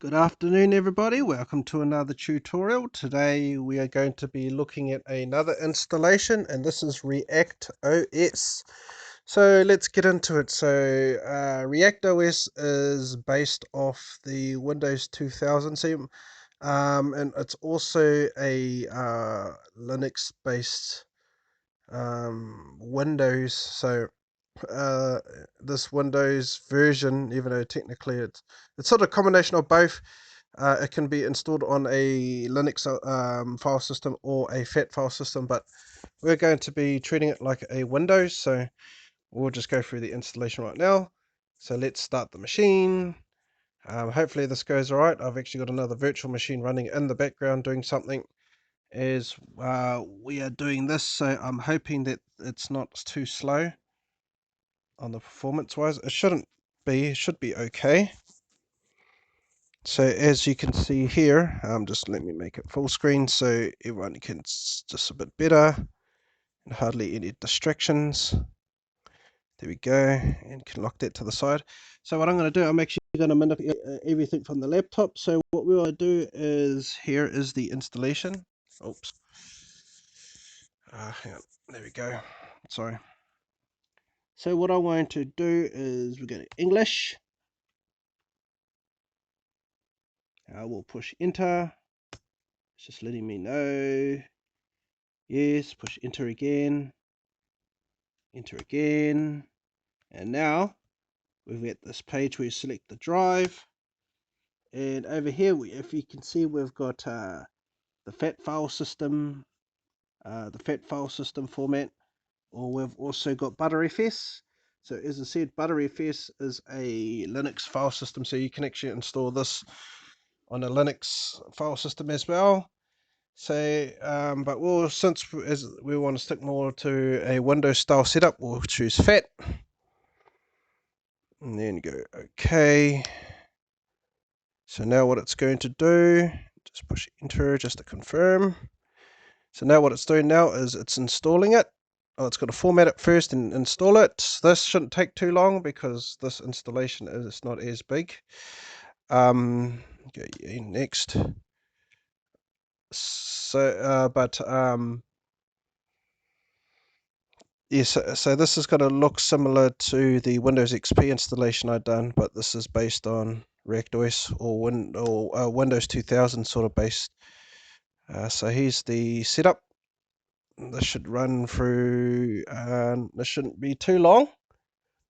Good afternoon, everybody. Welcome to another tutorial. Today we are going to be looking at another installation, and this is React OS. So let's get into it. So React OS is based off the Windows 2000 theme, and it's also a Linux-based Windows. So this Windows version, even though technically it's sort of a combination of both. It can be installed on a Linux file system or a FAT file system, but we're going to be treating it like a Windows, so we'll just go through the installation right now. So let's start the machine. Hopefully this goes alright. I've actually got another virtual machine running in the background doing something as we are doing this, so I'm hoping that it's not too slow on the performance wise. It shouldn't be, it should be okay. So as you can see here, just let me make it full screen so everyone can just a bit better and hardly any distractions. There we go, and can lock that to the side. So what I'm going to do, I'm actually going to manipulate everything from the laptop. So what we want to do is, here is the installation. Oops. Hang on. There we go. Sorry. So what I want to do is we're going to English. We'll push enter. It's just letting me know. Yes, push enter again. Enter again. And now we've got this page where you select the drive. And over here, if you can see, we've got the FAT file system, format, or we've also got ButterFS. So as I said, ButterFS is a Linux file system, so you can actually install this on a Linux file system as well. So, but since as we want to stick more to a Windows style setup, we'll choose FAT, and then go OK. So now what it's going to do, just push enter just to confirm. So now what it's doing now is it's installing it. Oh, it's got to format it first and install it. This shouldn't take too long because this installation is not as big. Go next. So, yes, so this is going to look similar to the Windows XP installation I've done, but this is based on React OS or Windows 2000 sort of based. So here's the setup. This should run through, this shouldn't be too long.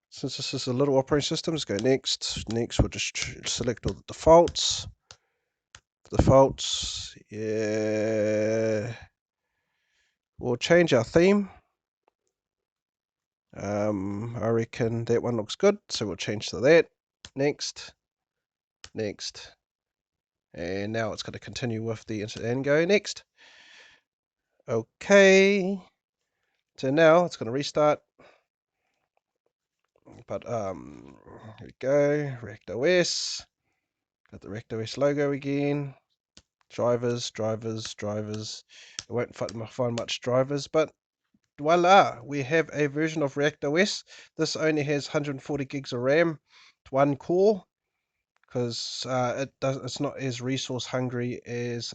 Since this is a little operating system, let's go next. Next, we'll just select all the defaults. Yeah. We'll change our theme. I reckon that one looks good, so we'll change to that. Next. And now it's going to continue with the and go next. Okay. So now it's going to restart. But here we go. React OS. Got the React OS logo again. Drivers. I won't find much drivers, but voila, we have a version of React OS. This only has 140 gigs of RAM, one core, because it's not as resource hungry as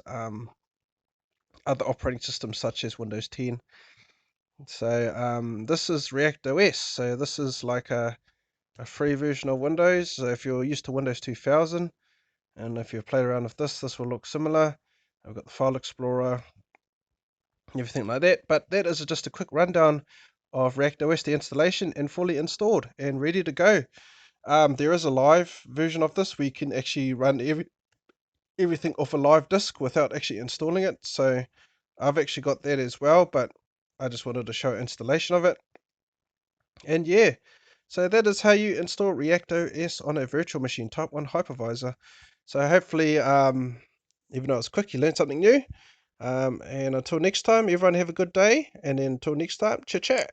other operating systems such as Windows 10. So this is React OS. So this is like a free version of Windows. So if you're used to Windows 2000, and if you've played around with this will look similar. I've got the file explorer, everything like that. But that is just a quick rundown of React OS, the installation, and fully installed and ready to go. There is a live version of this where you can actually run everything off a live disk without actually installing it. So I've actually got that as well, but I just wanted to show installation of it. And yeah, so that is how you install React OS on a virtual machine type 1 hypervisor. So hopefully, even though it's quick, you learned something new. And until next time, everyone have a good day. And until next time, ciao ciao.